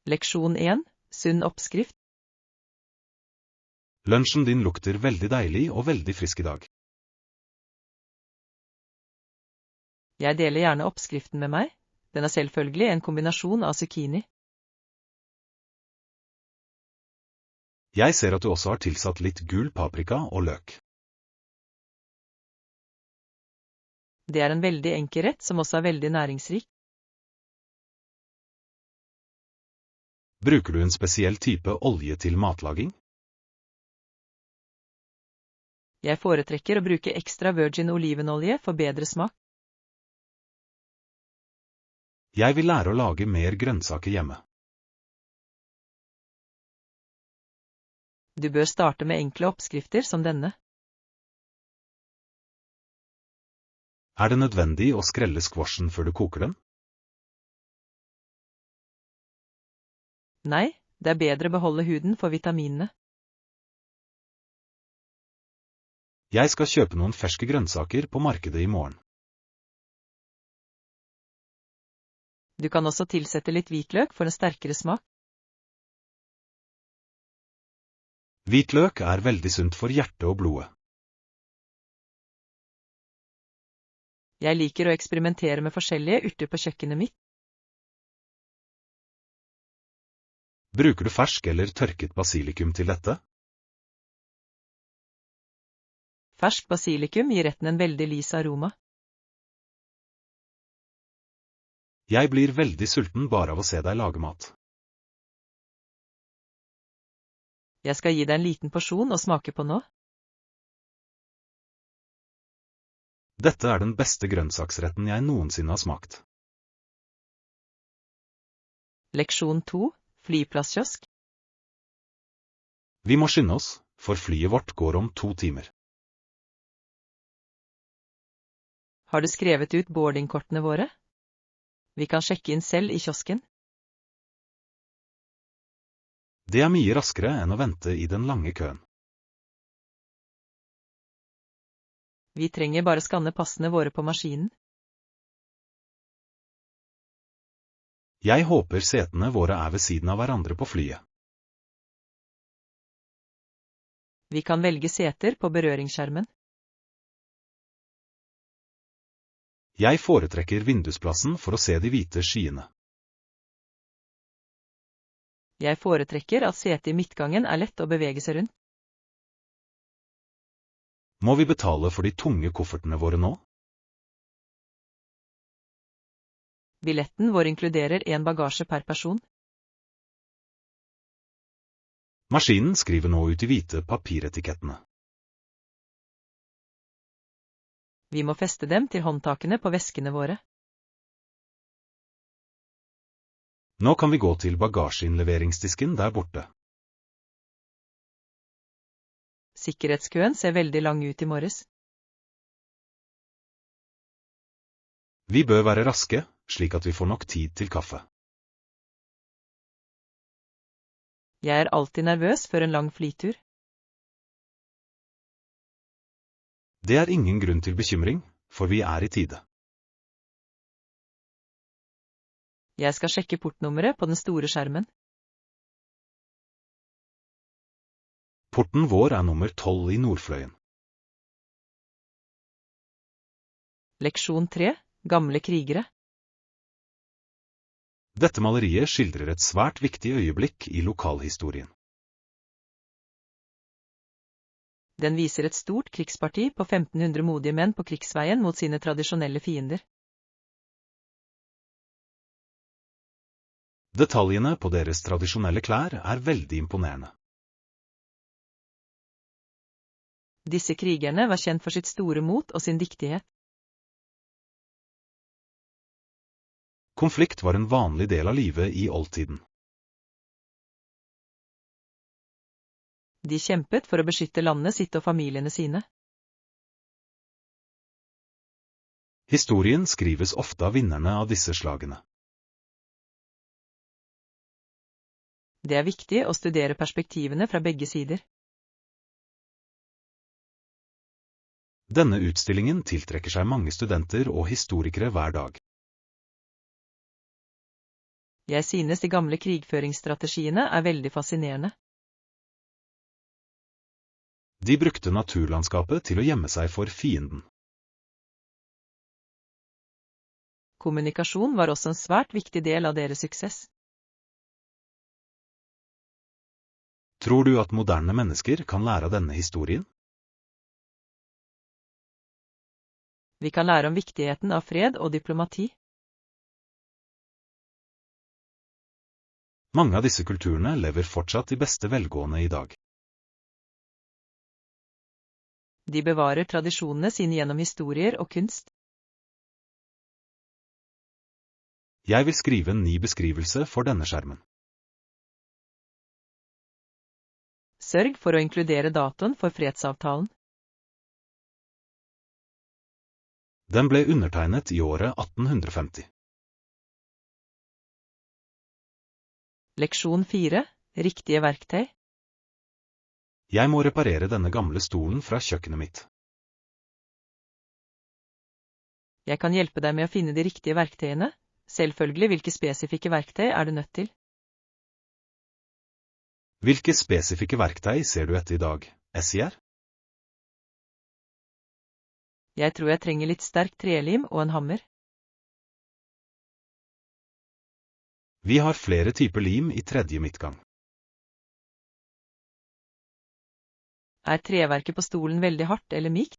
Leksjon 1. Sunn oppskrift. Lunsjen din lukter veldig deilig og veldig frisk i dag. Jeg deler gjerne oppskriften med meg. Den er selvfølgelig en kombinasjon av zucchini. Jeg ser at du også har tilsatt litt gul paprika og løk. Det er en veldig enkel rett som også er veldig næringsrik. Bruker du en spesiell type olje til matlaging? Jeg foretrekker å bruke ekstra virgin olivenolje for bedre smak. Jeg vil lære å lage mer grønnsaker hjemme. Du bør starte med enkle oppskrifter som denne. Er det nødvendig å skrelle squashen før du koker den? Nei, det er bedre å beholde huden for vitaminene. Jeg skal kjøpe noen ferske grønnsaker på markedet i morgen. Du kan også tilsette litt hvitløk for en sterkere smak. Hvitløk er veldig sunt for hjertet og blodet. Jeg liker å eksperimentere med forskjellige urter på kjøkkenet mitt. Bruker du fersk eller tørket basilikum til dette? Fersk basilikum gir retten en veldig lys aroma. Jeg blir veldig sulten bare av å se deg lage mat. Jeg skal gi deg en liten porsjon å smake på nå. Dette er den beste grønnsaksretten jeg noensinne har smakt. Leksjon 2. Flyplasskiosk. Vi må skynde oss, for flyet vårt går om 2 timer. Har du skrevet ut boardingkortene våre? Vi kan sjekke inn selv i kiosken. Det er mye raskere enn å vente i den lange køen. Vi trenger bare skanne passene våre på maskinen. Jeg håper setene våre er ved siden av hverandre på flyet. Vi kan velge seter på berøringsskjermen. Jeg foretrekker vindusplassen for å se de hvite skyene. Jeg foretrekker at setet i midtgangen er lett å bevege seg rundt. Må vi betale for de tunge koffertene våre nå? Billetten vår inkluderer en bagasje per person. Maskinen skriver nå ut de hvite papiretikettene. Vi må feste dem til håndtakene på veskene våre. Nå kan vi gå til bagasjeinnleveringsdisken der borte. Sikkerhetskøen ser veldig lang ut i morges. Vi bør være raske, slik at vi får nok tid til kaffe. Jeg er alltid nervøs før en lang flytur. Det er ingen grunn til bekymring, for vi er i tide. Jeg skal sjekke portnummeret på den store skjermen. Porten vår er nummer 12 i Nordfløyen. Leksjon 3. Gamle krigere. Dette maleriet skildrer et svært viktig øyeblikk i lokalhistorien. Den viser et stort krigsparti på 1500 modige menn på krigsveien mot sine tradisjonelle fiender. Detaljene på deres tradisjonelle klær er veldig imponerende. Disse krigerne var kjent for sitt store mot og sin dyktighet. Konflikt var en vanlig del av livet i oldtiden. De kjempet for å beskytte landet sitt og familiene sine. Historien skrives ofte av vinnerne av disse slagene. Det er viktig å studere perspektivene fra begge sider. Denne utstillingen tiltrekker seg mange studenter og historikere hver dag. Jeg synes de gamle krigføringsstrategiene er veldig fascinerende. De brukte naturlandskapet til å gjemme seg for fienden. Kommunikasjon var også en svært viktig del av deres suksess. Tror du at moderne mennesker kan lære av denne historien? Vi kan lære om viktigheten av fred og diplomati. Mange av disse kulturene lever fortsatt i beste velgående i dag. De bevarer tradisjonene sine gjennom historier og kunst. Jeg vil skrive en ny beskrivelse for denne skjermen. Sørg for å inkludere datoen for fredsavtalen. Den ble undertegnet i året 1850. Leksjon 4. Riktige verktøy. Jeg må reparere denne gamle stolen fra kjøkkenet mitt. Jeg kan hjelpe deg med å finne de riktige verktøyene. Selvfølgelig, hvilke spesifikke verktøy er du nødt til? Hvilke spesifikke verktøy ser du etter i dag, SIR? Jeg tror jeg trenger litt sterk trelim og en hammer. Vi har flere typer lim i tredje midtgang. Er treverket på stolen veldig hardt eller mykt?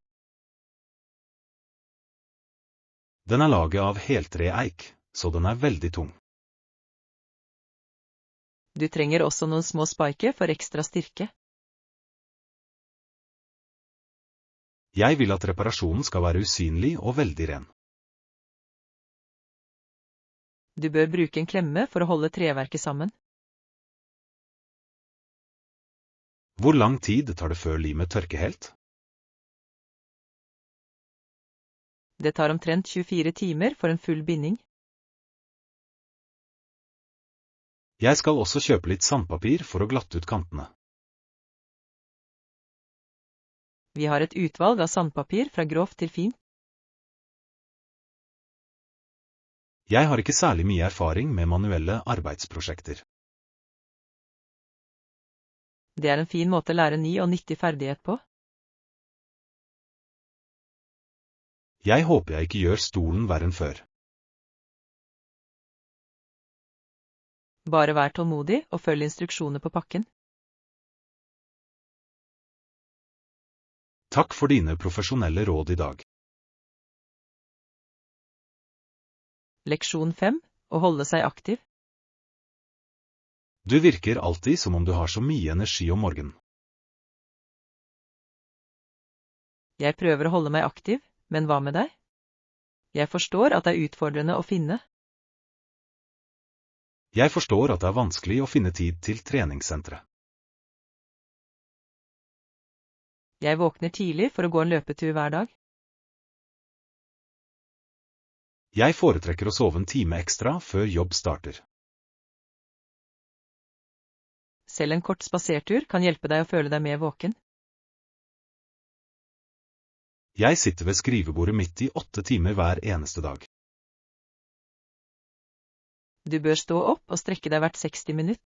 Den er laget av heltre-eik, så den er veldig tung. Du trenger også noen små spiker for ekstra styrke. Jeg vil at reparasjonen skal være usynlig og veldig ren. Du bør bruke en klemme for å holde treverket sammen. Hvor lang tid tar det før limet tørker helt? Det tar omtrent 24 timer for en full binding. Jeg skal også kjøpe litt sandpapir for å glatte ut kantene. Vi har et utvalg av sandpapir fra grovt til fint. Jeg har ikke særlig mye erfaring med manuelle arbeidsprosjekter. Det er en fin måte å lære ny og nyttig ferdighet på. Jeg håper jeg ikke gjør stolen verre enn før. Bare vær tålmodig og følg instruksjoner på pakken. Takk for dine profesjonelle råd i dag. Leksjon 5. Å holde seg aktiv. Du virker alltid som om du har så mye energi om morgenen. Jeg prøver å holde meg aktiv, men hva med deg? Jeg forstår at det er utfordrende å finne. Jeg forstår at det er vanskelig å finne tid til treningssenteret. Jeg våkner tidlig for å gå en løpetur hver dag. Jeg foretrekker å sove en time ekstra før jobb starter. Selv en kort spasertur kan hjelpe deg å føle deg mer våken. Jeg sitter ved skrivebordet mitt i 8 timer hver eneste dag. Du bør stå opp og strekke deg hvert 60 minutter.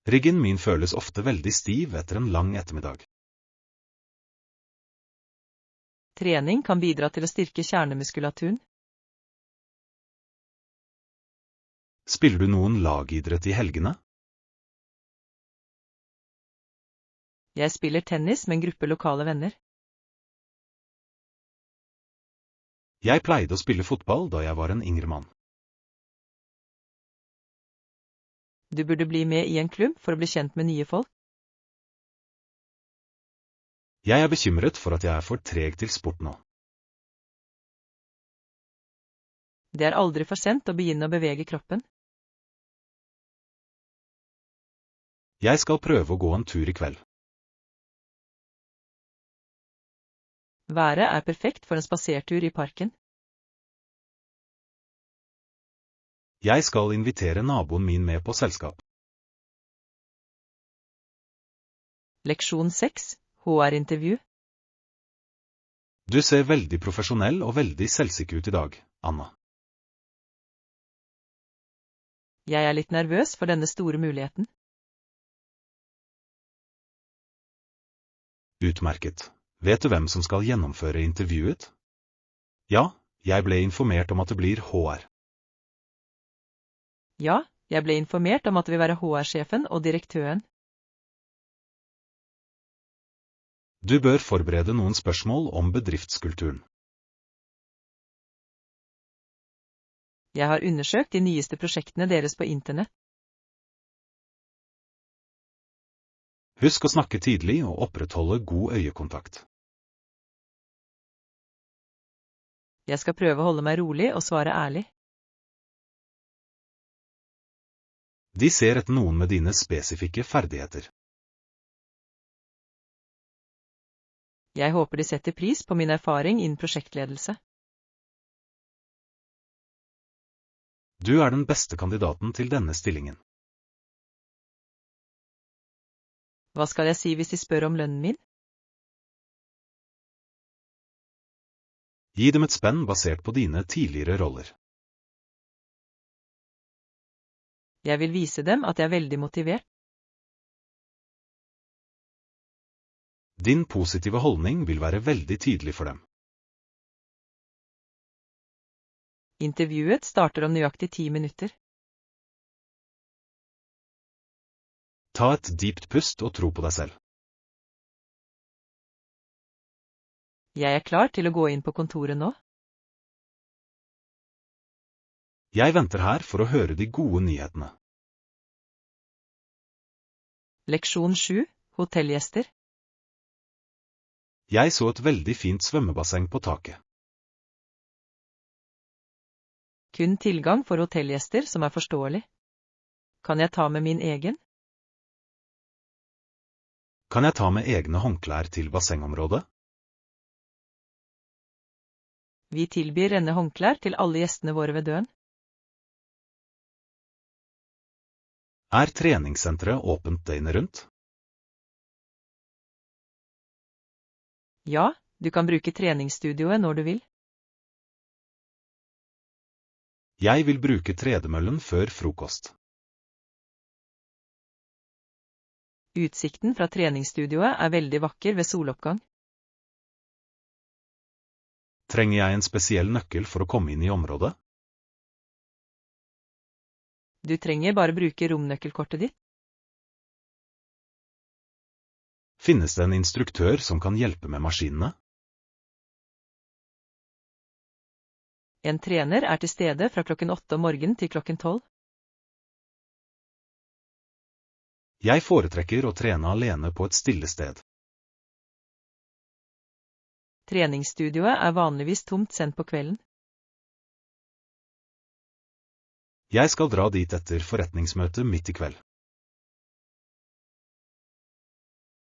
Ryggen min føles ofte veldig stiv etter en lang ettermiddag. Trening kan bidra til å styrke kjernemuskulaturen. Spiller du noen lagidrett i helgene? Jeg spiller tennis med en gruppe lokale venner. Jeg pleide å spille fotball da jeg var en yngre mann. Du burde bli med i en klubb for å bli kjent med nye folk. Jeg er bekymret for at jeg er for treg til sport nå. Det er aldri for sent å begynne å bevege kroppen. Jeg skal prøve å gå en tur i kveld. Været er perfekt for en spasertur i parken. Jeg skal invitere naboen min med på selskap. Leksjon 6. HR-intervju. Du ser veldig profesjonell og veldig selvsikker ut i dag, Anna. Jeg litt nervøs for denne store muligheten. Utmerket. Vet du hvem som skal gjennomføre intervjuet? Ja, jeg ble informert om at det blir HR. Ja, jeg ble informert om at det vil være HR-sjefen og direktøren. Du bør forberede noen spørsmål om bedriftskulturen. Jeg har undersøkt de nyeste prosjektene deres på internett. Husk å snakke tidlig og opprettholde god øyekontakt. Jeg skal prøve å holde meg rolig og svare ærlig. De ser etter noen med dine spesifikke ferdigheter. Jeg håper de setter pris på min erfaring innen prosjektledelse. Du er den beste kandidaten til denne stillingen. Hva skal jeg si hvis de spør om lønnen min? Gi dem et spenn basert på dine tidligere roller. Jeg vil vise dem at jeg er veldig motivert. Din positive holdning vil være veldig tydelig for dem. Intervjuet starter om nøyaktig 10 minutter. Ta et dypt pust og tro på deg selv. Jeg er klar til å gå inn på kontoret nå. Jeg venter her for å høre de gode nyhetene. Leksjon 7. Hotellgjester. Jeg så et veldig fint svømmebasseng på taket. Kun tilgang for hotellgjester som er forståelig. Kan jeg ta med min egen? Kan jeg ta med egne håndklær til bassengområdet? Vi tilbyr renne håndklær til alle gjestene våre ved døren. Er treningssenteret åpent døgnet rundt? Ja, du kan bruke treningsstudioet når du vil. Jeg vil bruke tredemøllen før frokost. Utsikten fra treningsstudioet er veldig vakker ved soloppgang. Trenger jeg en spesiell nøkkel for å komme inn i området? Du trenger bare bruke romnøkkelkortet ditt. Finnes det en instruktør som kan hjelpe med maskinene? En trener er til stede fra klokken 8 om morgenen til klokken 12. Jeg foretrekker å trene alene på et stille sted. Treningsstudioet er vanligvis tomt sendt på kvelden. Jeg skal dra dit etter forretningsmøtet midt i kveld.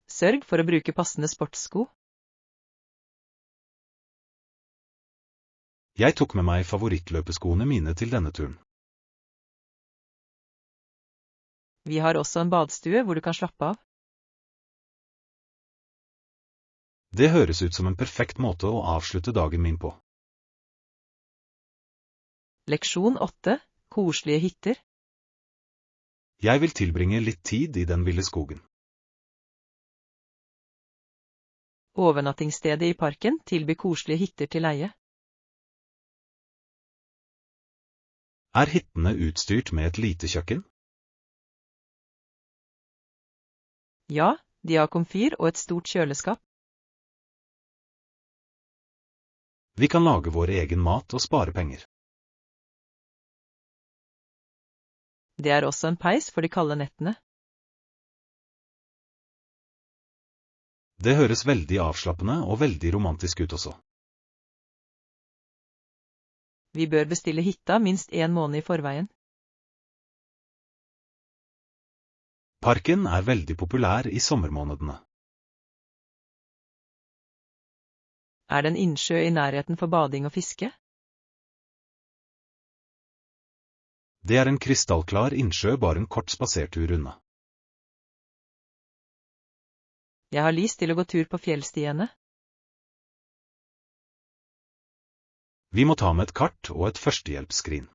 Sørg for å bruke passende sportssko. Jeg tok med meg favorittløpeskoene mine til denne turen. Vi har også en badstue hvor du kan slappe av. Det høres ut som en perfekt måte å avslutte dagen min på. Leksjon 8. Koselige hytter. Jeg vil tilbringe litt tid i den ville skogen. Overnattingsstedet i parken tilbyr koselige hytter til leie. Er hyttene utstyrt med et lite kjøkken? Ja, de har komfyr og et stort kjøleskap. Vi kan lage vår egen mat og spare penger. Det er også en peis for de kalde nettene. Det høres veldig avslappende og veldig romantisk ut også. Vi bør bestille hytta minst 1 måned i forveien. Parken er veldig populær i sommermånedene. Er det en innsjø i nærheten for bading og fiske? Det er en krystallklar innsjø bare en kort spasertur unna. Jeg har lyst til å gå tur på fjellstiene. Vi må ta med et kart og et førstehjelpsskrin.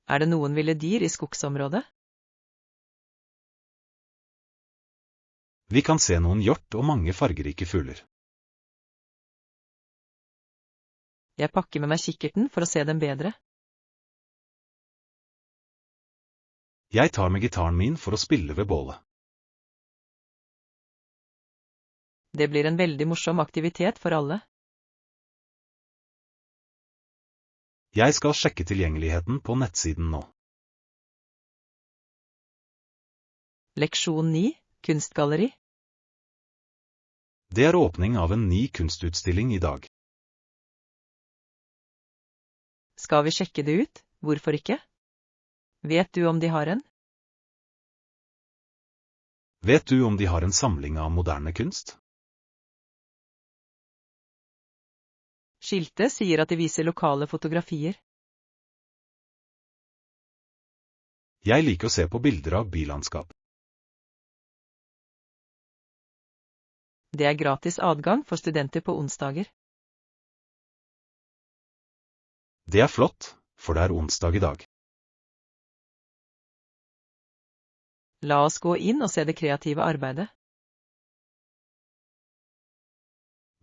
Det noen ville dyr I skogsområdet? Vi kan se noen hjort og mange fargerike fugler. Jeg pakker med meg kikkerten for å se dem bedre. Jeg tar med gitaren min for å spille ved bålet. Det blir en veldig morsom aktivitet for alle. Jeg skal sjekke tilgjengeligheten på nettsiden nå. Leksjon 9, kunstgalleri. Det åpning av en ny kunstutstilling I dag. Skal vi sjekke det ut? Hvorfor ikke? Vet du om de har en? Vet du om de har en samling av moderne kunst? Skiltet sier at de viser lokale fotografier. Jeg liker å se på bilder av bylandskap. Det gratis adgang for studenter på onsdager. Det flott, for det onsdag I dag. La oss gå inn og se det kreative arbeidet.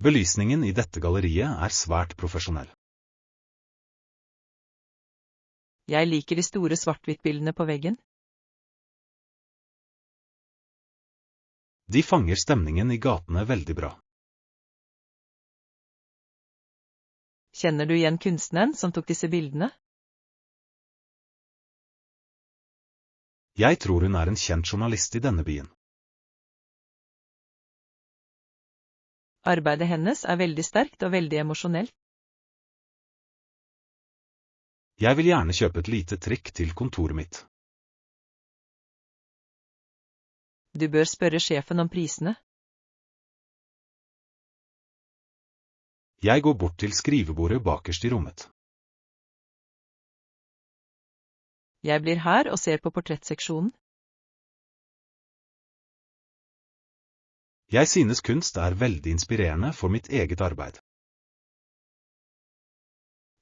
Belysningen I dette galleriet svært profesjonell. Jeg liker de store svart-hvitt-bildene på veggen. De fanger stemningen I gatene veldig bra. Kjenner du igjen kunstneren som tok disse bildene? Jeg tror hun en kjent journalist I denne byen. Arbeidet hennes veldig sterkt og veldig emosjonelt. Jeg vil gjerne kjøpe et lite trikk til kontoret mitt. Du bør spørre sjefen om prisene. Jeg går bort til skrivebordet bakerst I rommet. Jeg blir her og ser på portrettseksjonen. Jeg synes kunst veldig inspirerende for mitt eget arbeid.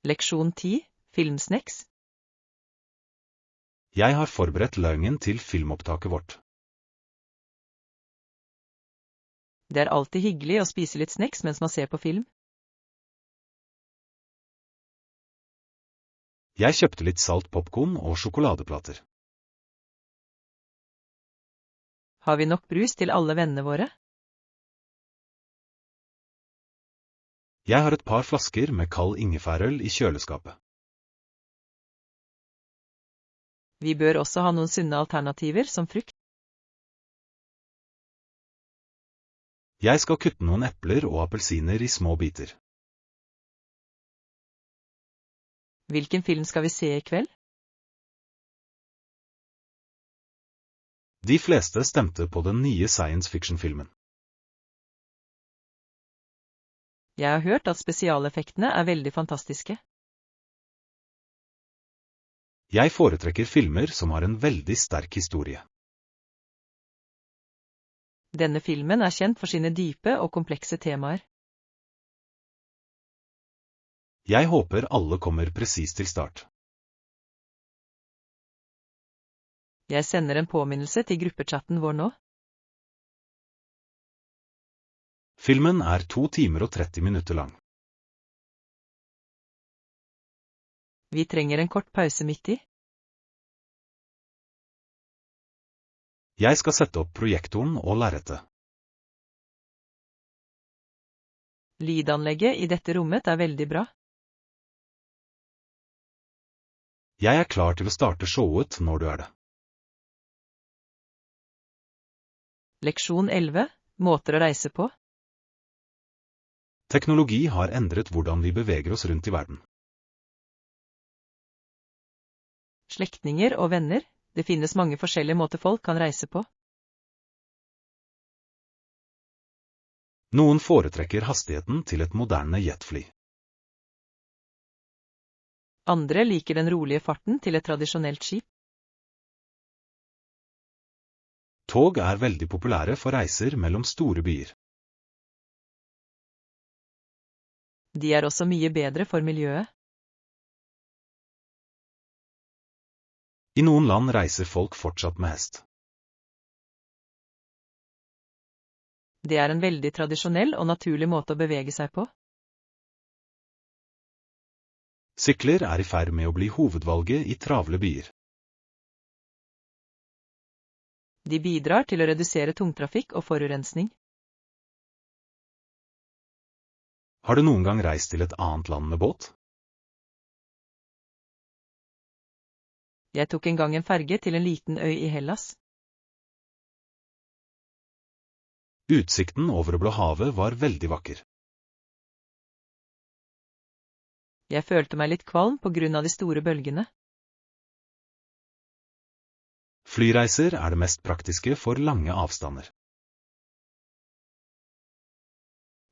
Leksjon 10, filmsnacks. Jeg har forberedt løgnen til filmopptaket vårt. Det alltid hyggelig å spise litt snacks mens man ser på film. Jeg kjøpte litt salt popcorn og sjokoladeplater. Har vi nok brus til alle vennene våre? Jeg har et par flasker med kald ingefærøl I kjøleskapet. Vi bør også ha noen sunne alternativer som frukt. Jeg skal kutte noen epler og appelsiner I små biter. Hvilken film skal vi se I kveld? De fleste stemte på den nye science fiction-filmen. Jeg har hørt at spesialeffektene veldig fantastiske. Jeg foretrekker filmer som har en veldig sterk historie. Denne filmen kjent for sine dype og komplekse temaer. Jeg håper alle kommer presis til start. Jeg sender en påminnelse til gruppechatten vår nå. Filmen 2 timer og 30 minutter lang. Vi trenger en kort pause midt I. Jeg skal sette opp projektoren og lerretet. Lydanlegget I dette rommet veldig bra. Jeg klar til å starte showet når du det. Leksjon 11, måter å reise på. Teknologi har endret hvordan vi beveger oss rundt I verden. Slektninger og venner, det finnes mange forskjellige måter folk kan reise på. Noen foretrekker hastigheten til et moderne jetfly. Andre liker den rolige farten til et tradisjonelt skip. Tog veldig populære for reiser mellom store byer. De også mye bedre for miljøet. I noen land reiser folk fortsatt med hest. Det er en veldig tradisjonell og naturlig måte å bevege seg på. Sykler er i ferd med å bli hovedvalget i travle byer. De bidrar til å redusere tungtrafikk og forurensning. Har du noen gang reist til et annet land med båt? Jeg tok en gang en ferge til en liten øy i Hellas. Utsikten over det blå havet var veldig vakker. Jeg følte meg litt kvalm på grunn av de store bølgene. Flyreiser er det mest praktiske for lange avstander.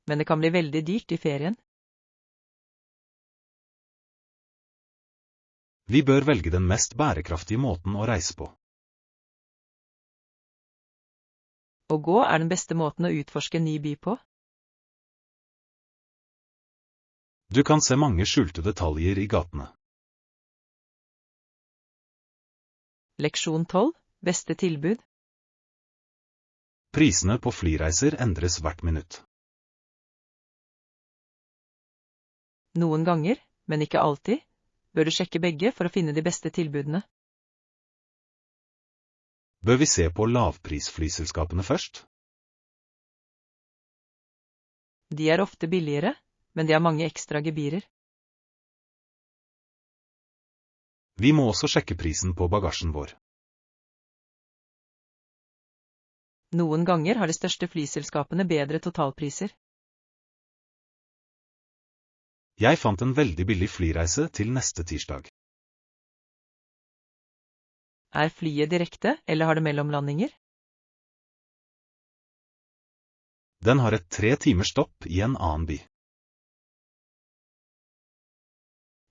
Men det kan bli veldig dyrt i ferien. Vi bør velge den mest bærekraftige måten å reise på. Å gå er den beste måten å utforske en ny by på. Du kan se mange skjulte detaljer i gatene. Leksjon 12. Beste tilbud. Prisene på flyreiser endres hvert minutt. Noen ganger, men ikke alltid, bør du sjekke begge for å finne de beste tilbudene. Bør vi se på lavprisflyselskapene først? De er ofte billigere, men de har mange ekstra gebyrer. Vi må også sjekke prisen på bagasjen vår. Noen ganger har de største flyselskapene bedre totalpriser. Jeg fant en veldig billig flyreise til neste tirsdag. Er flyet direkte, eller har det mellomlandinger? Den har et 3 timers stopp i en annen by.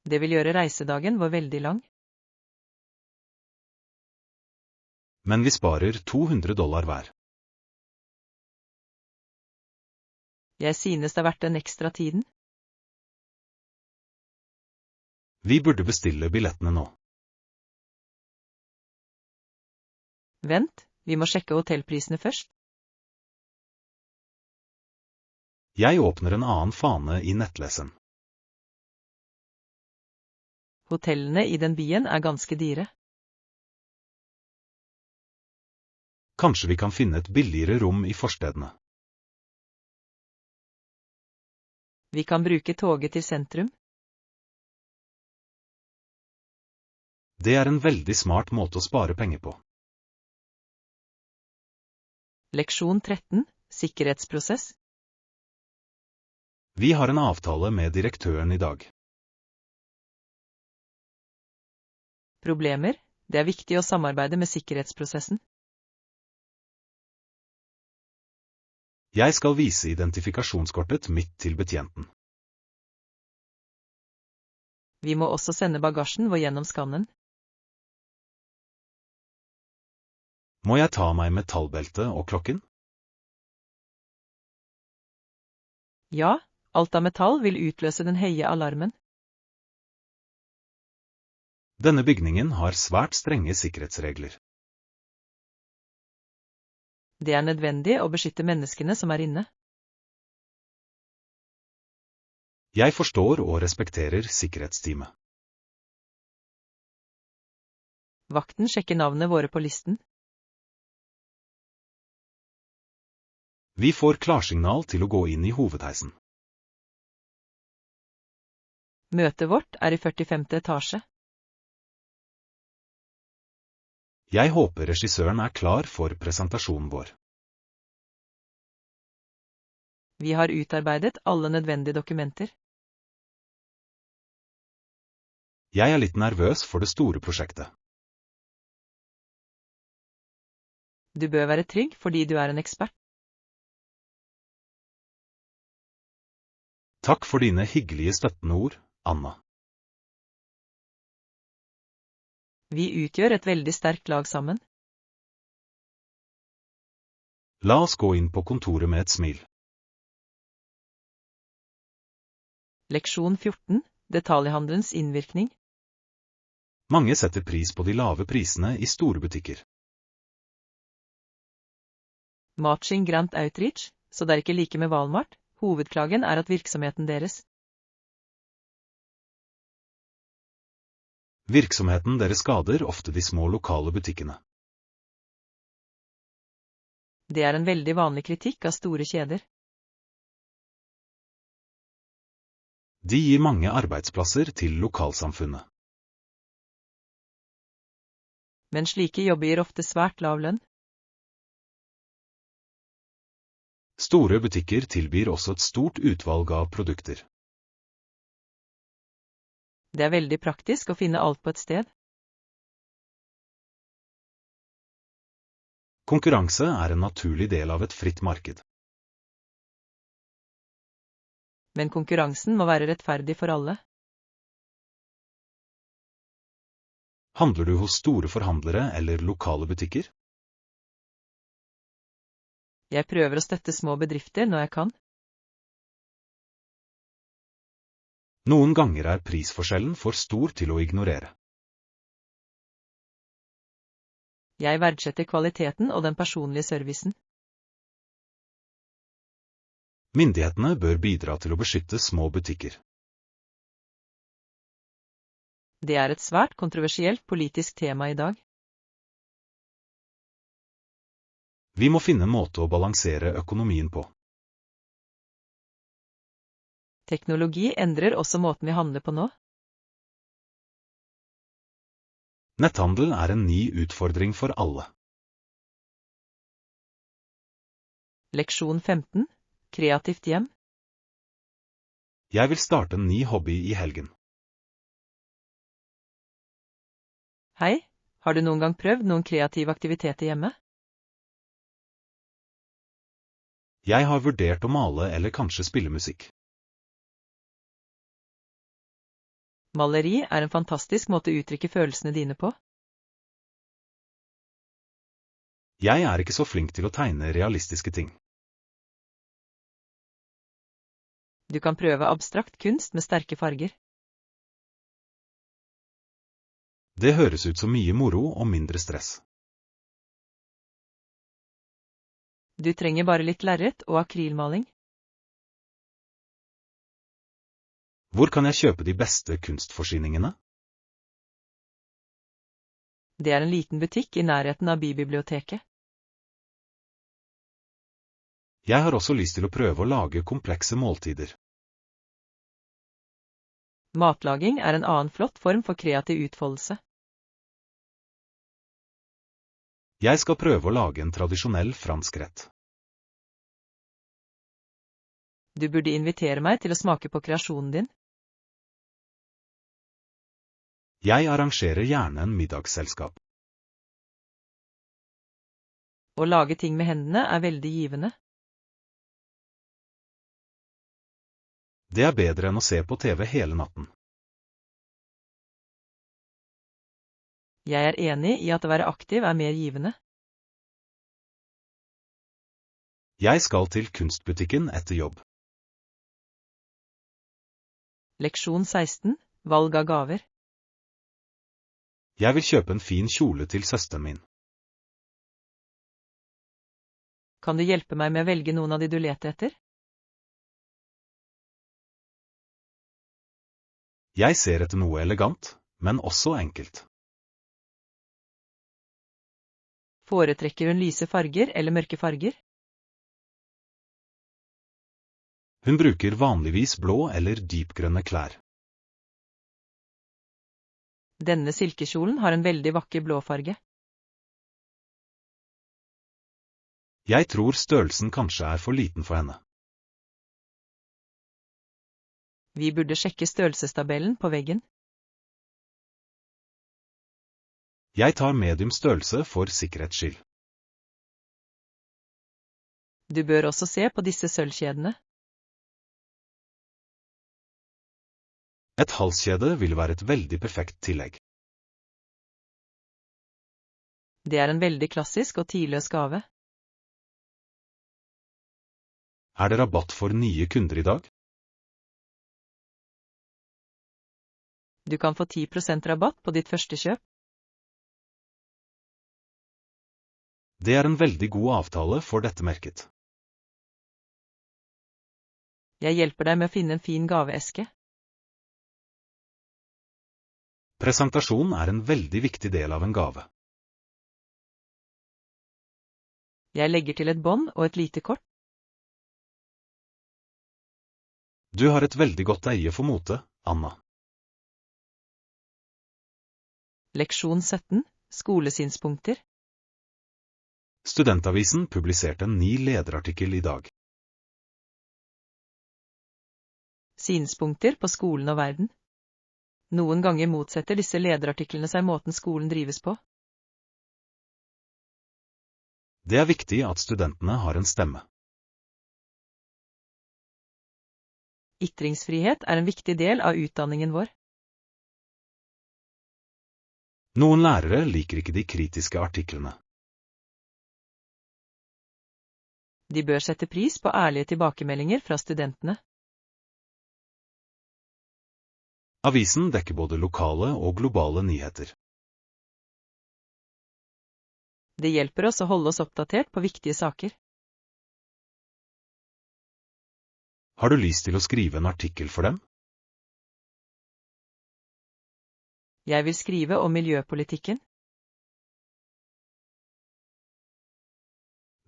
Det vil gjøre reisedagen vår veldig lang. Men vi sparer $200 hver. Jeg synes det er verdt den ekstra tiden. Vi burde bestille billettene nå. Vent, vi må sjekke hotellprisene først. Jeg åpner en annen fane i nettlesen. Hotellene i den byen er ganske dyre. Kanskje vi kan finne et billigere rom i forstedene. Vi kan bruke toget til sentrum. Det er en veldig smart måte å spare penger på. Leksjon 13. Sikkerhetsprosess. Vi har en avtale med direktøren i dag. Problemer. Det er viktig å samarbeide med sikkerhetsprosessen. Jeg skal vise identifikasjonskortet mitt til betjenten. Vi må også sende bagasjen vår gjennom skannen. Må jeg ta meg metallbelte og klokken? Ja, alt av metall vil utløse den høye alarmen. Denne bygningen har svært strenge sikkerhetsregler. Det er nødvendig å beskytte menneskene som er inne. Jeg forstår og respekterer sikkerhetsteamet. Vakten sjekker navnene våre på listen. Vi får klarsignal til å gå inn i hovedheisen. Møtet vårt er i 45. etasje. Jeg håper regissøren er klar for presentasjonen vår. Vi har utarbeidet alle nødvendige dokumenter. Jeg er litt nervøs for det store prosjektet. Du bør være trygg fordi du er en ekspert. Takk for dine hyggelige støttende ord, Anna. Vi utgjør et veldig sterkt lag sammen. La oss gå inn på kontoret med et smil. Leksjon 14. Detaljhandelens innvirkning. Mange setter pris på de lave prisene i store butikker. Matching Grant Outreach, så det er ikke like med Walmart. Hovedklagen er at virksomheten deres. Virksomheten deres skader ofte de små lokale butikkene. Det er en veldig vanlig kritikk av store kjeder. De gir mange arbeidsplasser til lokalsamfunnet. Men slike jobber gir ofte svært lav lønn. Store butikker tilbyr også et stort utvalg av produkter. Det er veldig praktisk å finne alt på et sted. Konkurranse er en naturlig del av et fritt marked. Men konkurransen må være rettferdig for alle. Handler du hos store forhandlere eller lokale butikker? Jeg prøver å støtte små bedrifter når jeg kan. Noen ganger er prisforskjellen for stor til å ignorere. Jeg verdsetter kvaliteten og den personlige servicen. Myndighetene bør bidra til å beskytte små butikker. Det er et svært kontroversielt politisk tema i dag. Vi må finne en måte å balansere økonomien på. Teknologi endrer også måten vi handler på nå. Netthandel er en ny utfordring for alle. Leksjon 15. Kreativt hjem. Jeg vil starte en ny hobby i helgen. Hei, har du noen gang prøvd noen kreative aktiviteter hjemme? Jeg har vurdert å male eller kanskje spille musikk. Maleri er en fantastisk måte å uttrykke følelsene dine på. Jeg er ikke så flink til å tegne realistiske ting. Du kan prøve abstrakt kunst med sterke farger. Det høres ut som mye moro og mindre stress. Du trenger bare litt lerret og akrylmaling. Hvor kan jeg kjøpe de beste kunstforsyningene? Det er en liten butikk i nærheten av bybiblioteket. Jeg har også lyst til å prøve å lage komplekse måltider. Matlaging er en annen flott form for kreativ utfoldelse. Jeg skal prøve å lage en tradisjonell fransk rett. Du burde invitere meg til å smake på kreasjonen din. Jeg arrangerer gjerne en middagsselskap. Å lage ting med hendene er veldig givende. Det er bedre enn å se på TV hele natten. Jeg er enig i at å være aktiv er mer givende. Jeg skal til kunstbutikken etter jobb. Leksjon 16. Valg av gaver. Jeg vil kjøpe en fin kjole til søsteren min. Kan du hjelpe meg med å velge noen av de du leter etter? Jeg ser etter noe elegant, men også enkelt. Foretrekker hun lyse farger eller mørke farger? Hun bruker vanligvis blå eller dypgrønne klær. Denne silkekjolen har en veldig vakker blå farge. Jeg tror størrelsen kanskje er for liten for henne. Vi burde sjekke størrelsestabellen på veggen. Jeg tar medium størrelse for sikkerhets skyld. Du bør også se på disse sølvkjedene. Et halskjede vil være et veldig perfekt tillegg. Det er en veldig klassisk og tidløs gave. Er det rabatt for nye kunder i dag? Du kan få 10% rabatt på ditt første kjøp. Det er en veldig god avtale for dette merket. Jeg hjelper deg med å finne en fin gaveeske. Presentasjon er en veldig viktig del av en gave. Jeg legger til et bånd og et lite kort. Du har et veldig godt eie for mote, Anna. Leksjon 17. Skolesynspunkter. Studentavisen publiserte en ny lederartikkel i dag. Synspunkter på skolen og verden. Noen ganger motsetter disse lederartiklene seg måten skolen drives på. Det er viktig at studentene har en stemme. Ytringsfrihet er en viktig del av utdanningen vår. Noen lærere liker ikke de kritiske artiklene. De bør sette pris på ærlige tilbakemeldinger fra studentene. Avisen dekker både lokale og globale nyheter. Det hjelper oss å holde oss oppdatert på viktige saker. Har du lyst til å skrive en artikkel for dem? Jeg vil skrive om miljøpolitikken.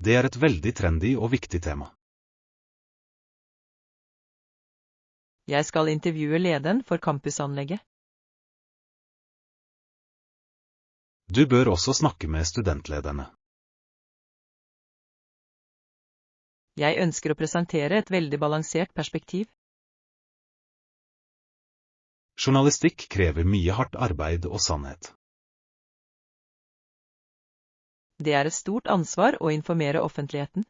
Det er et veldig trendy og viktig tema. Jeg skal intervjue lederen for campusanlegget. Du bør også snakke med studentlederne. Jeg ønsker å presentere et veldig balansert perspektiv. Journalistikk krever mye hardt arbeid og sannhet. Det er et stort ansvar å informere offentligheten.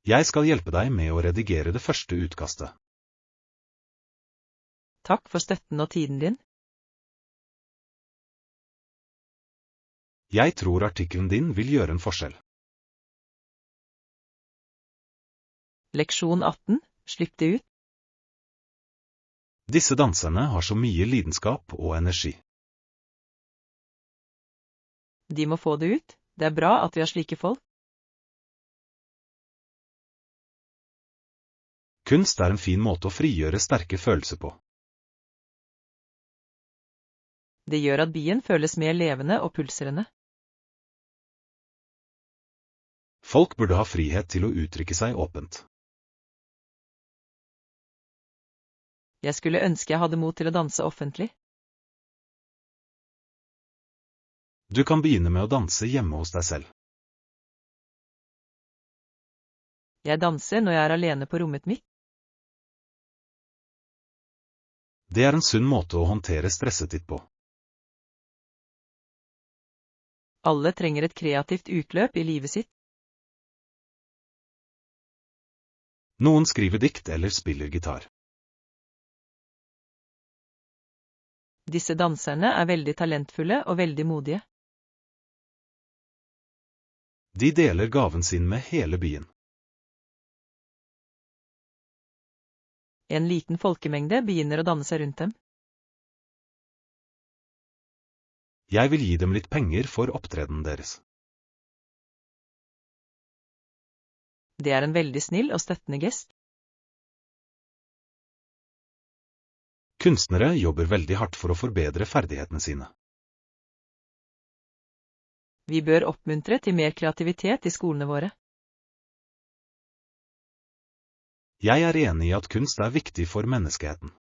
Jeg skal hjelpe deg med å redigere det første utkastet. Takk for støtten og tiden din. Jeg tror artikkelen din vil gjøre en forskjell. Leksjon 18. Slipp det ut. Disse danserne har så mye lidenskap og energi. De må få det ut. Det er bra at vi har slike folk. Kunst er en fin måte å frigjøre sterke følelser på. Det gjør at byen føles mer levende og pulserende. Folk burde ha frihet til å uttrykke seg åpent. Jeg skulle ønske jeg hadde mot til å danse offentlig. Du kan begynne med å danse hjemme hos deg selv. Jeg danser når jeg er alene på rommet mitt. Det er en sunn måte å håndtere stresset ditt på. Alle trenger et kreativt utløp i livet sitt. Noen skriver dikt eller spiller gitar. Disse danserne er veldig talentfulle og veldig modige. De deler gaven sin med hele byen. En liten folkemengde begynner å danne seg rundt dem. Jeg vil gi dem litt penger for opptredenen deres. Det er en veldig snill og støttende gest. Kunstnere jobber veldig hardt for å forbedre ferdighetene sine. Vi bør oppmuntre til mer kreativitet i skolene våre. Jeg er enig i at kunst er viktig for menneskeheten.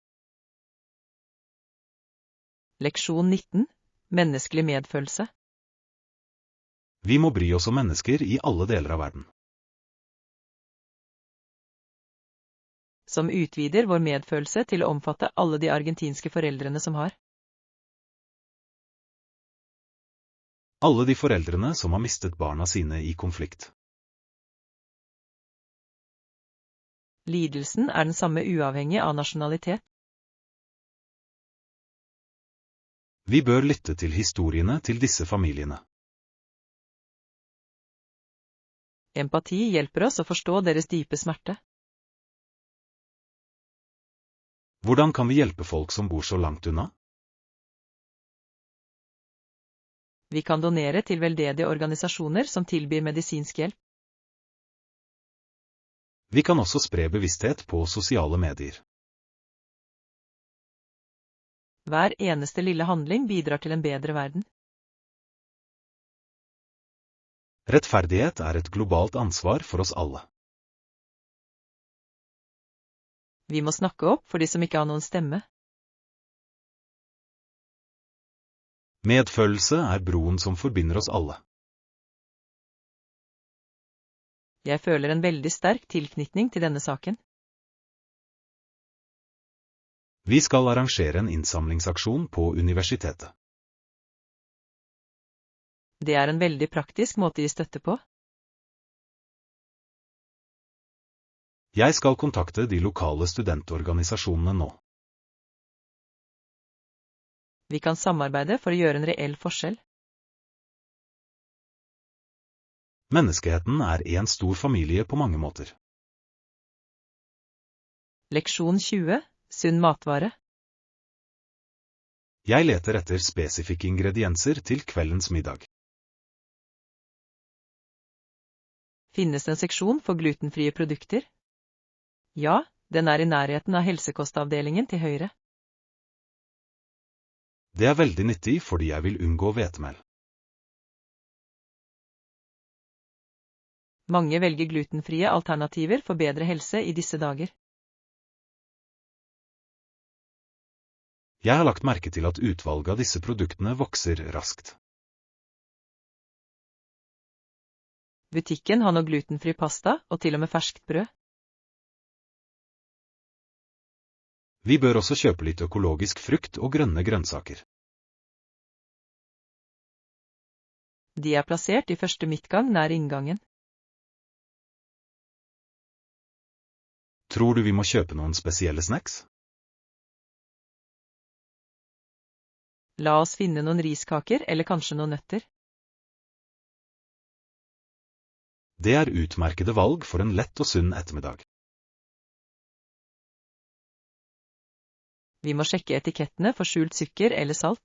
Leksjon 19. Menneskelig medfølelse. Vi må bry oss om mennesker i alle deler av verden. Som utvider vår medfølelse til å omfatte alle de argentinske foreldrene som har. Alle de foreldrene som har mistet barna sine i konflikt. Lidelsen er den samme uavhengig av nasjonalitet. Vi bør lytte til historiene til disse familiene. Empati hjelper oss å forstå deres dype smerte. Hvordan kan vi hjelpe folk som bor så langt unna? Vi kan donere til veldedige organisasjoner som tilbyr medisinsk hjelp. Vi kan også spre bevissthet på sosiale medier. Hver eneste lille handling bidrar til en bedre verden. Rettferdighet er et globalt ansvar for oss alle. Vi må snakke opp for de som ikke har noen stemme. Medfølelse er broen som forbinder oss alle. Jeg føler en veldig sterk tilknytning til denne saken. Vi skal arrangere en innsamlingsaksjon på universitetet. Det er en veldig praktisk måte å gi støtte på. Jeg skal kontakte de lokale studentorganisasjonene nå. Vi kan samarbeide for å gjøre en reell forskjell. Menneskeheten er en stor familie på mange måter. Leksjon 20. Sunn matvare. Jeg leter etter spesifikke ingredienser til kveldens middag. Finnes det en seksjon for glutenfrie produkter? Ja, den er i nærheten av helsekostavdelingen til høyre. Det er veldig nyttig fordi jeg vil unngå hvetemel. Mange velger glutenfrie alternativer for bedre helse i disse dager. Jeg har lagt merke til at utvalget av disse produktene vokser raskt. Butikken har nå glutenfri pasta og til og med ferskt brød. Vi bør også kjøpe litt økologisk frukt og grønne grønnsaker. De er plassert i første midtgang nær inngangen. Tror du vi må kjøpe noen spesielle snacks? La oss finne noen riskaker eller kanskje noen nøtter. Det er utmerkede valg for en lett og sunn ettermiddag. Vi må sjekke etikettene for skjult sukker eller salt.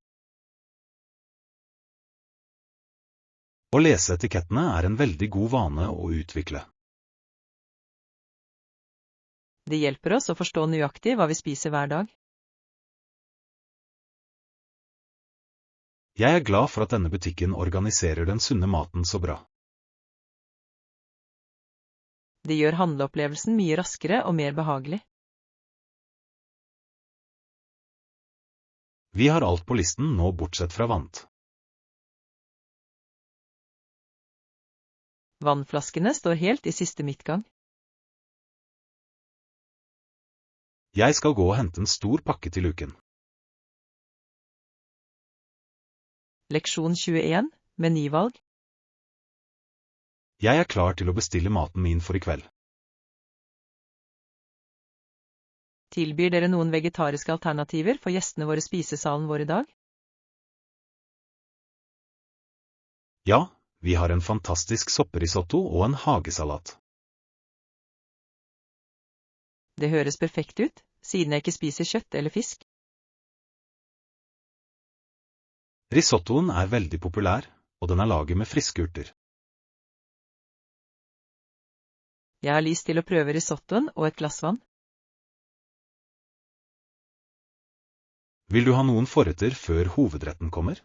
Å lese etikettene er en veldig god vane å utvikle. Det hjelper oss å forstå nøyaktig hva vi spiser hver dag. Jeg er glad for at denne butikken organiserer den sunne maten så bra. Det gjør handleopplevelsen mye raskere og mer behagelig. Vi har alt på listen nå bortsett fra vann. Vannflaskene står helt i siste midtgang. Jeg skal gå og hente en stor pakke til uken. Leksjon 21. Menyvalg. Jeg er klar til å bestille maten min for i kveld. Tilbyr dere noen vegetariske alternativer for gjestene våre spisesalen vår i dag? Ja, vi har en fantastisk sopperisotto og en hagesalat. Det høres perfekt ut, siden jeg ikke spiser kjøtt eller fisk. Risottoen er veldig populær, og den er laget med friske urter. Jeg har lyst til å prøve risottoen og et glass vann. Vil du ha noen forretter før hovedretten kommer?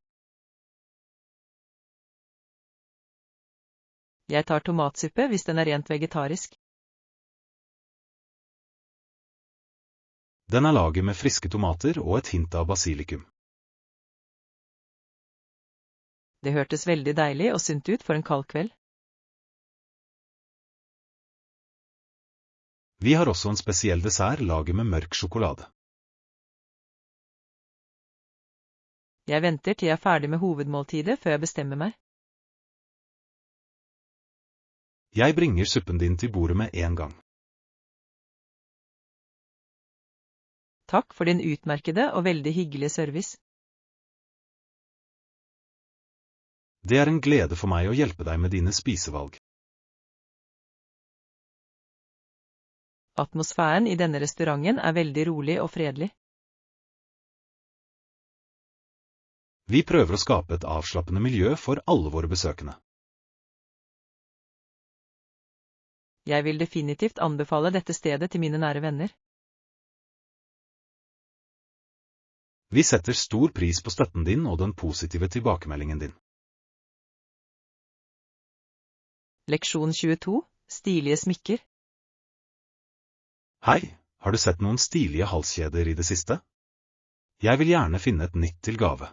Jeg tar tomatsuppe hvis den er rent vegetarisk. Den er laget med friske tomater og et hint av basilikum. Det hørtes veldig deilig og sunt ut for en kald kveld. Vi har også en spesiell dessert laget med mørk sjokolade. Jeg venter til jeg er ferdig med hovedmåltidet før jeg bestemmer meg. Jeg bringer suppen din til bordet med en gang. Takk for din utmerkede og veldig hyggelige service. Det er en glede for meg å hjelpe deg med dine spisevalg. Atmosfæren i denne restauranten er veldig rolig og fredelig. Vi prøver å skape et avslappende miljø for alle våre besøkende. Jeg vil definitivt anbefale dette stedet til mine nære venner. Vi setter stor pris på støtten din og den positive tilbakemeldingen din. Leksjon 22. Stilige smykker. Hei, har du sett noen stilige halskjeder i det siste? Jeg vil gjerne finne et nytt til gave.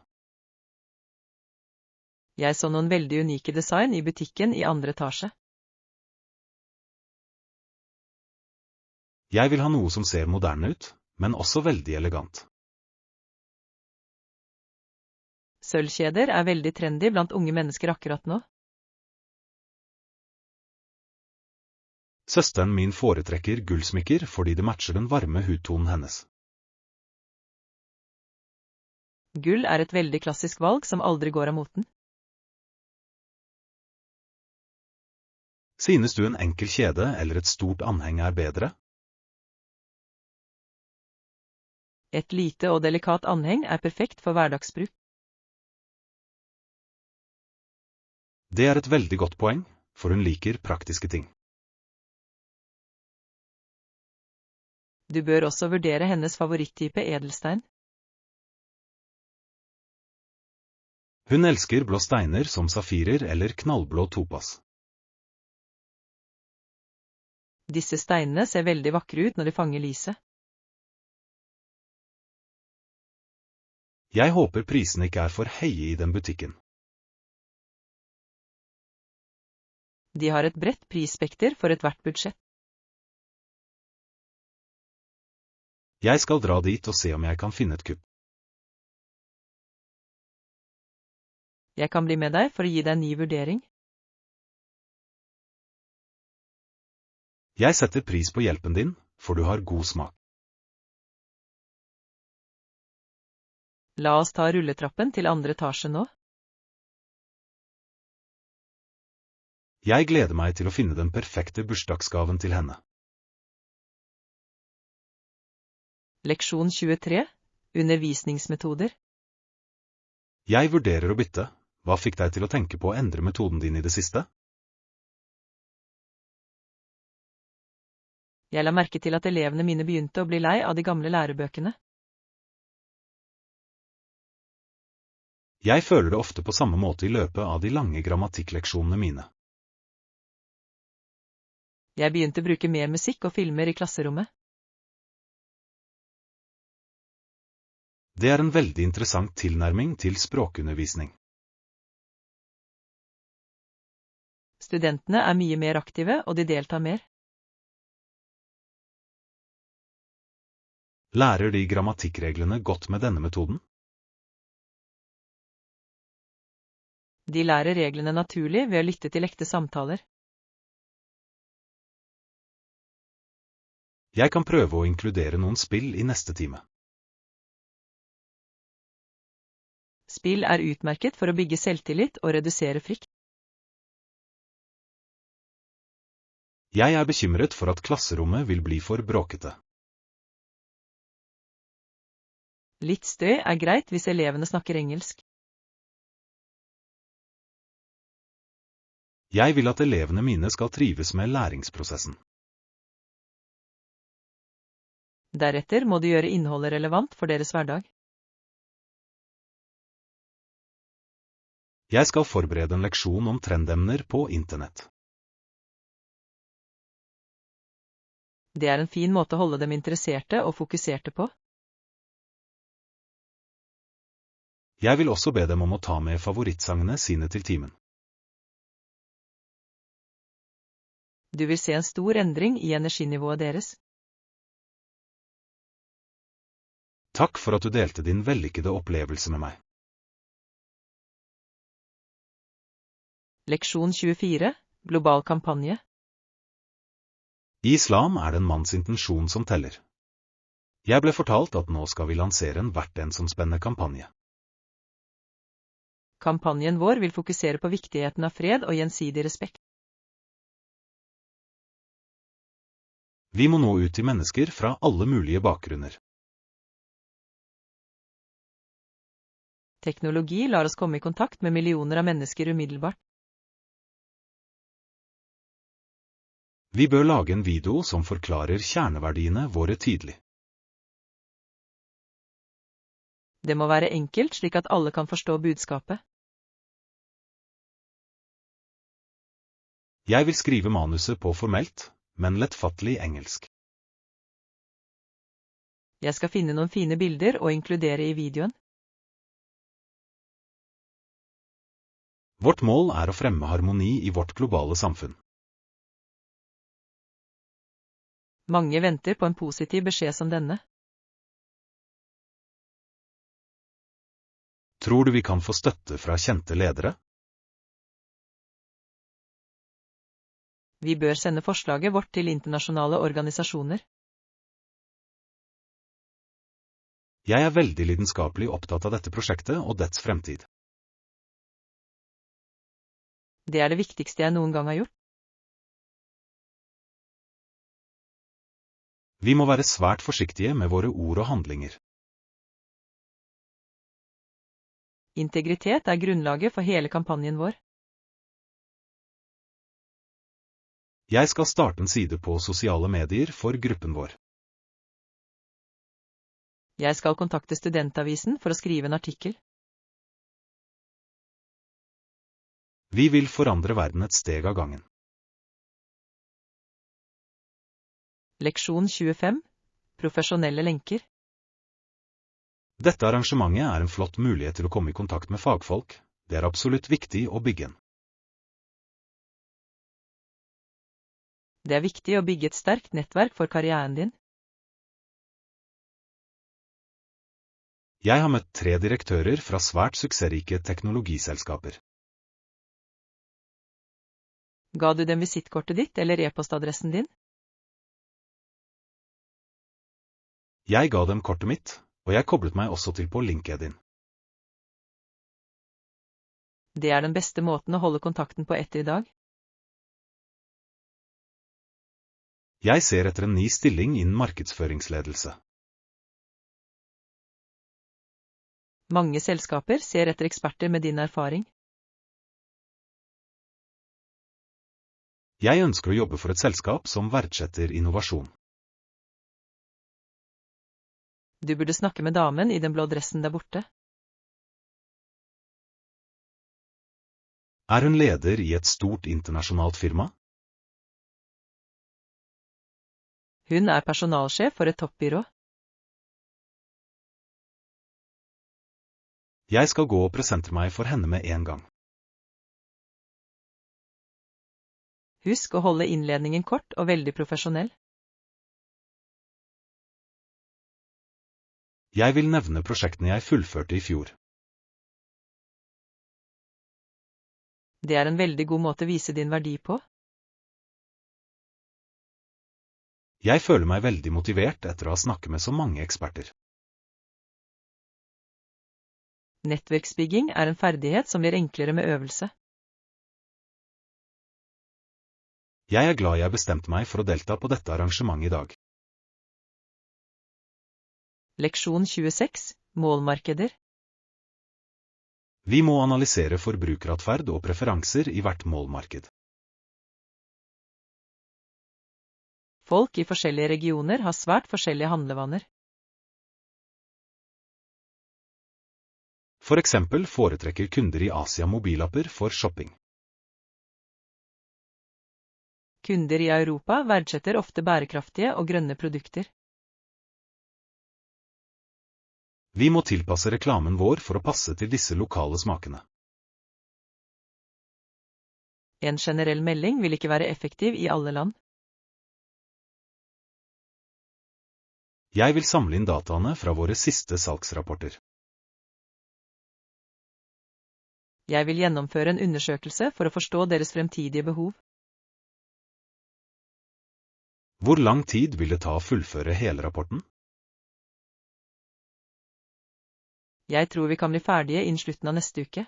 Jeg så noen veldig unike design i butikken i andre etasje. Jeg vil ha noe som ser moderne ut, men også veldig elegant. Sølvkjeder er veldig trendy blant unge mennesker akkurat nå. Søsteren min foretrekker gullsmykker fordi det matcher den varme hudtonen hennes. Gull er et veldig klassisk valg som aldri går av moten. Synes du en enkel kjede eller et stort anheng er bedre? Et lite og delikat anheng er perfekt for hverdagsbruk. Det er et veldig godt poeng, for hun liker praktiske ting. Du bør også vurdere hennes favoritttype edelstein. Hun elsker blå steiner som safirer eller knallblå topas. Disse steinene ser veldig vakre ut når de fanger lyset. Jeg håper prisene ikke er for høye i den butikken. De har et bredt prisspekter for ethvert budsjett. Jeg skal dra dit og se om jeg kan finne et kupp. Jeg kan bli med deg for å gi deg en ny vurdering. Jeg setter pris på hjelpen din, for du har god smak. La oss ta rulletrappen til andre etasje nå. Jeg gleder meg til å finne den perfekte bursdagsgaven til henne. Leksjon 23. Undervisningsmetoder. Jeg vurderer å bytte. Hva fikk deg til å tenke på å endre metoden din i det siste? Jeg la merke til at elevene mine begynte å bli lei av de gamle lærebøkene. Jeg føler det ofte på samme måte i løpet av de lange grammatikkleksjonene mine. Jeg begynte å bruke mer musikk og filmer i klasserommet. Det er en veldig interessant tilnærming til språkundervisning. Studentene er mye mer aktive, og de deltar mer. Lærer de grammatikkreglene godt med denne metoden? De lærer reglene naturlig ved å lytte til ekte samtaler. Jeg kan prøve å inkludere noen spill i neste time. Spill er utmerket for å bygge selvtillit og redusere frykt. Jeg er bekymret for at klasserommet vil bli for bråkete. Litt støy er greit hvis elevene snakker engelsk. Jeg vil at elevene mine skal trives med læringsprosessen. Deretter må du gjøre innholdet relevant for deres hverdag. Jeg skal forberede en leksjon om trendemner på internett. Det er en fin måte å holde dem interesserte og fokuserte på. Jeg vil også be dem om å ta med favorittsangene sine til timen. Du vil se en stor endring i energinivået deres. Takk for at du delte din vellykkede opplevelse med meg. Leksjon 24. Global kampanje. I islam er det en manns intensjon som teller. Jeg ble fortalt at nå skal vi lansere en verdensomspennende kampanje. Kampanjen vår vil fokusere på viktigheten av fred og gjensidig respekt. Vi må nå ut til mennesker fra alle mulige bakgrunner. Teknologi lar oss komme i kontakt med millioner av mennesker umiddelbart. Vi bør lage en video som forklarer kjerneverdiene våre tydelig. Det må være enkelt slik at alle kan forstå budskapet. Jeg vil skrive manuset på formelt, men lettfattelig engelsk. Jeg skal finne noen fine bilder og inkludere i videoen. Vårt mål er å fremme harmoni i vårt globale samfunn. Mange venter på en positiv beskjed som denne. Tror du vi kan få støtte fra kjente ledere? Vi bør sende forslaget vårt til internasjonale organisasjoner. Jeg er veldig lidenskapelig opptatt av dette prosjektet og dets fremtid. Det er det viktigste jeg noen gang har gjort. Vi må være svært forsiktige med våre ord og handlinger. Integritet er grunnlaget for hele kampanjen vår. Jeg skal starte en side på sosiale medier for gruppen vår. Jeg skal kontakte Studentavisen for å skrive en artikkel. Vi vil forandre verden et steg av gangen. Leksjon 25. Profesjonelle lenker. Dette arrangementet er en flott mulighet til å komme i kontakt med fagfolk. Det er absolutt viktig å bygge en. Det er viktig å bygge et sterkt nettverk for karrieren din. Jeg har møtt 3 direktører fra svært suksessrike teknologiselskaper. Ga du dem visittkortet ditt eller e-postadressen din? Jeg ga dem kortet mitt, og jeg koblet meg også til på LinkedIn. Det er den beste måten å holde kontakten på etter i dag. Jeg ser etter en ny stilling innen markedsføringsledelse. Mange selskaper ser etter eksperter med din erfaring. Jeg ønsker å jobbe for et selskap som verdsetter innovasjon. Du burde snakke med damen i den blå dressen der borte. Er hun leder i et stort internasjonalt firma? Hun er personalsjef for et toppbyrå. Jeg skal gå og presentere meg for henne med en gang. Husk å holde innledningen kort og veldig profesjonell. Jeg vil nevne prosjektene jeg fullførte i fjor. Det er en veldig god måte å vise din verdi på. Jeg føler meg veldig motivert etter å ha snakket med så mange eksperter. Nettverksbygging er en ferdighet som blir enklere med øvelse. Jeg er glad jeg bestemte meg for å delta på dette arrangementet i dag. Leksjon 26. Målmarkeder. Vi må analysere forbrukeratferd og preferanser i hvert målmarked. Folk i forskjellige regioner har svært forskjellige handlevaner. For eksempel foretrekker kunder i Asia mobilapper for shopping. Kunder i Europa verdsetter ofte bærekraftige og grønne produkter. Vi må tilpasse reklamen vår for å passe til disse lokale smakene. En generell melding vil ikke være effektiv i alle land. Jeg vil samle inn dataene fra våre siste salgsrapporter. Jeg vil gjennomføre en undersøkelse for å forstå deres fremtidige behov. Hvor lang tid vil det ta å fullføre hele rapporten? Jeg tror vi kan bli ferdige innen slutten av neste uke.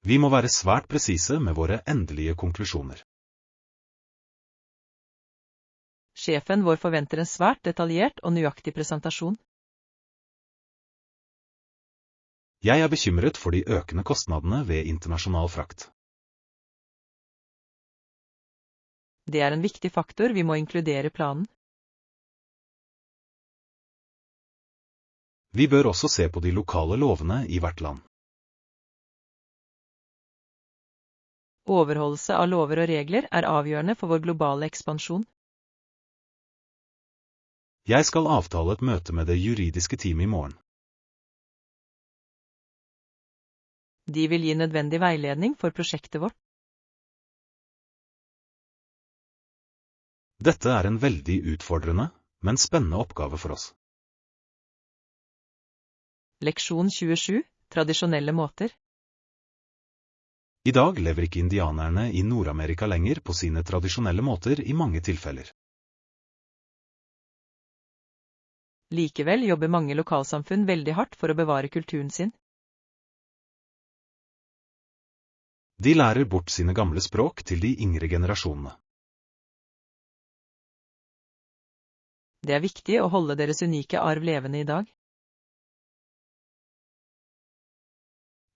Vi må være svært presise med våre endelige konklusjoner. Sjefen vår forventer en svært detaljert og nøyaktig presentasjon. Jeg er bekymret for de økende kostnadene ved internasjonal frakt. Det er en viktig faktor vi må inkludere i planen. Vi bør også se på de lokale lovene i hvert land. Overholdelse av lover og regler er avgjørende for vår globale ekspansjon. Jeg skal avtale et møte med det juridiske teamet i morgen. De vil gi nødvendig veiledning for prosjektet vårt. Dette er en veldig utfordrende, men spennende oppgave for oss. Leksjon 27. Tradisjonelle måter. I dag lever ikke indianerne i Nord-Amerika lenger på sine tradisjonelle måter i mange tilfeller. Likevel jobber mange lokalsamfunn veldig hardt for å bevare kulturen sin. De lærer bort sine gamle språk til de yngre generasjonene. Det er viktig å holde deres unike arv levende i dag.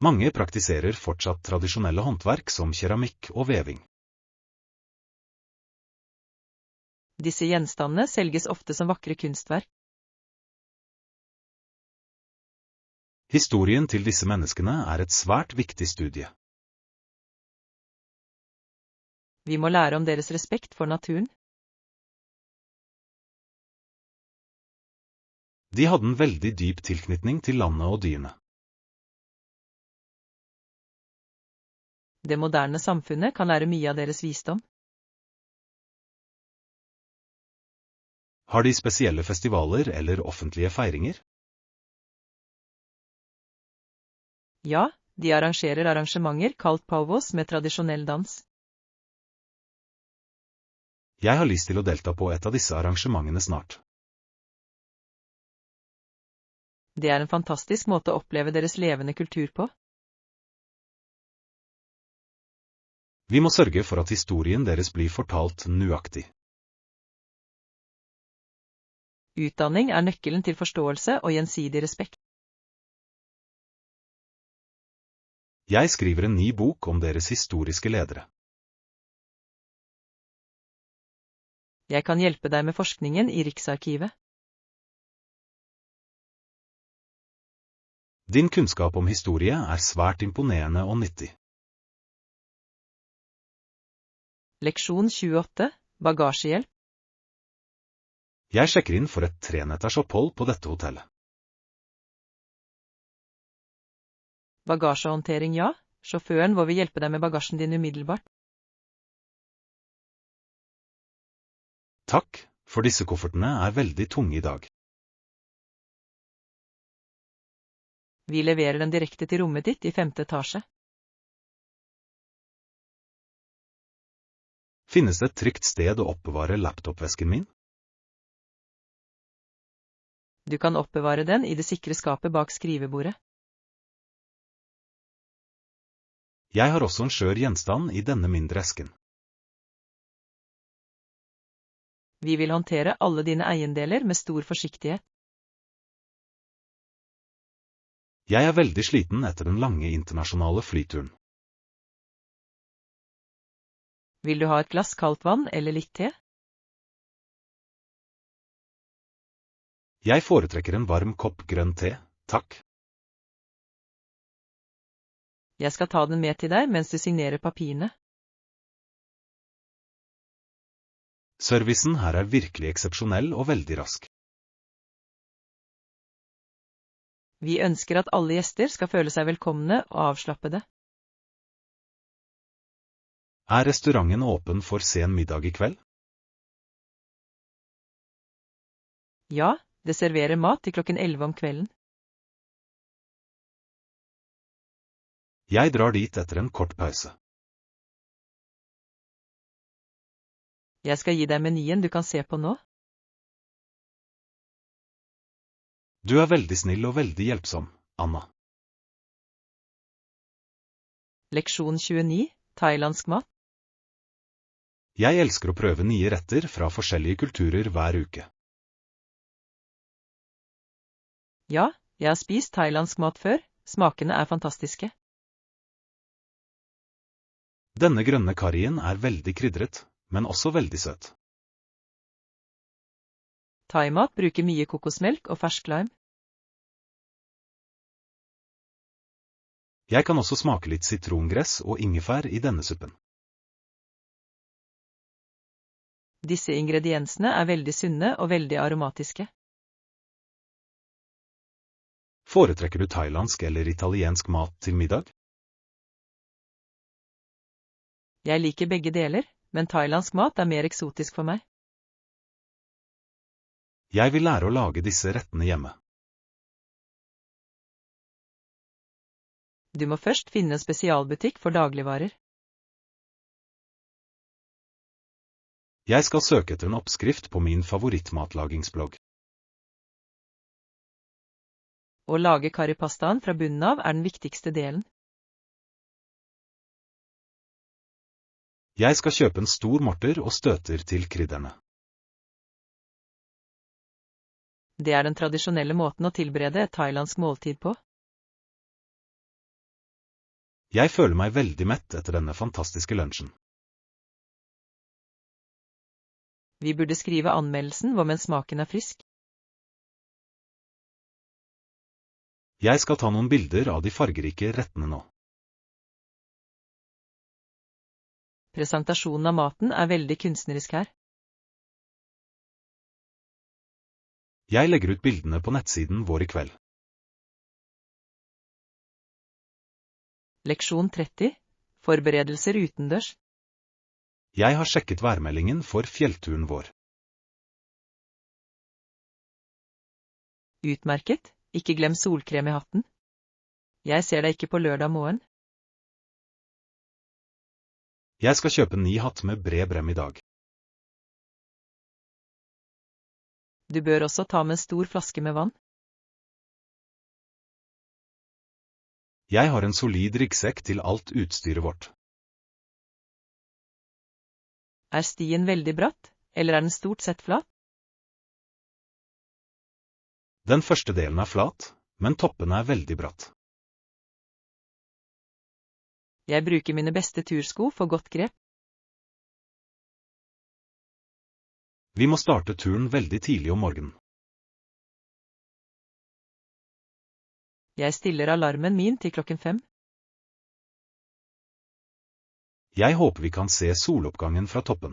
Mange praktiserer fortsatt tradisjonelle håndverk som keramikk og veving. Disse gjenstandene selges ofte som vakre kunstverk. Historien til disse menneskene er et svært viktig studie. Vi må lære om deres respekt for naturen. De hadde en veldig dyp tilknytning til landet og dyrene. Det moderne samfunnet kan lære mye av deres visdom. Har de spesielle festivaler eller offentlige feiringer? Ja, de arrangerer arrangementer kalt powwows med tradisjonell dans. Jeg har lyst til å delta på et av disse arrangementene snart. Det er en fantastisk måte å oppleve deres levende kultur på. Vi må sørge for at historien deres blir fortalt nøyaktig. Utdanning er nøkkelen til forståelse og gjensidig respekt. Jeg skriver en ny bok om deres historiske ledere. Jeg kan hjelpe deg med forskningen i Riksarkivet. Din kunnskap om historie er svært imponerende og nyttig. Leksjon 28. Bagasjehjelp. Jeg sjekker inn for et 3-netters opphold på dette hotellet. Bagasjehåndtering, ja. Sjåføren vår vil hjelpe deg med bagasjen din umiddelbart. Takk, for disse koffertene er veldig tunge i dag. Vi leverer den direkte til rommet ditt i 5. etasje. Finnes det et trygt sted å oppbevare laptopvesken min? Du kan oppbevare den i det sikre skapet bak skrivebordet. Jeg har også en skjør gjenstand i denne mindre esken. Vi vil håndtere alle dine eiendeler med stor forsiktighet. Jeg er veldig sliten etter den lange internasjonale flyturen. Vil du ha et glass kaldt vann eller litt te? Jeg foretrekker en varm kopp grønn te, takk. Jeg skal ta den med til deg mens du signerer papirene. Servicen her er virkelig eksepsjonell og veldig rask. Vi ønsker at alle gjester skal føle seg velkomne og avslappede. Er restauranten åpen for sen middag i kveld? Ja, det serverer mat til klokken 11 om kvelden. Jeg drar dit etter en kort pause. Jeg skal gi deg menyen du kan se på nå. Du er veldig snill og veldig hjelpsom, Anna. Leksjon 29. Thailandsk mat. Jeg elsker å prøve nye retter fra forskjellige kulturer hver uke. Ja, jeg har spist thailandsk mat før, smakene er fantastiske. Denne grønne karrien er veldig krydret, men også veldig søt. Thaimat bruker mye kokosmelk og fersk lime. Jeg kan også smake litt sitrongress og ingefær i denne suppen. Disse ingrediensene er veldig sunne og veldig aromatiske. Foretrekker du thailandsk eller italiensk mat til middag? Jeg liker begge deler, men thailandsk mat er mer eksotisk for meg. Jeg vil lære å lage disse rettene hjemme. Du må først finne en spesialbutikk for dagligvarer. Jeg skal søke etter en oppskrift på min favorittmatlagingsblogg. Å lage currypastaen fra bunnen av er den viktigste delen. Jeg skal kjøpe en stor morter og støter til krydderne. Det er den tradisjonelle måten å tilberede et thailandsk måltid på. Jeg føler meg veldig mett etter denne fantastiske lunsjen. Vi burde skrive anmeldelsen hvor mens smaken er frisk. Jeg skal ta noen bilder av de fargerike rettene nå. Presentasjonen av maten er veldig kunstnerisk her. Jeg legger ut bildene på nettsiden vår i kveld. Leksjon 30. Forberedelser utendørs. Jeg har sjekket værmeldingen for fjellturen vår. Utmerket, ikke glem solkrem i hatten. Jeg ser deg ikke på lørdag morgen. Jeg skal kjøpe en ny hatt med bred brem i dag. Du bør også ta med en stor flaske med vann. Jeg har en solid ryggsekk til alt utstyret vårt. Er stien veldig bratt, eller er den stort sett flat? Den første delen er flat, men toppene er veldig bratt. Jeg bruker mine beste tursko for godt grep. Vi må starte turen veldig tidlig om morgenen. Jeg stiller alarmen min til 5:00. Jeg håper vi kan se soloppgangen fra toppen.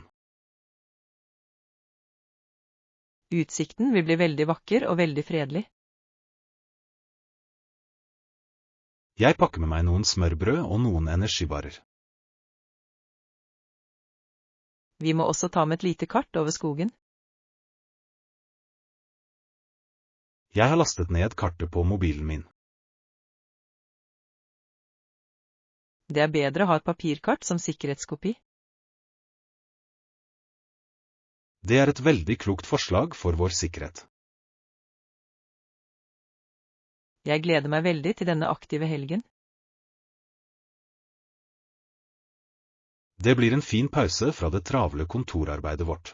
Utsikten vil bli veldig vakker og veldig fredelig. Jeg pakker med meg noen smørbrød og noen energibarer. Vi må også ta med et lite kart over skogen. Jeg har lastet ned kartet på mobilen min. Det er bedre å ha et papirkart som sikkerhetskopi. Det er et veldig klokt forslag for vår sikkerhet. Jeg gleder meg veldig til denne aktive helgen. Det blir en fin pause fra det travle kontorarbeidet vårt.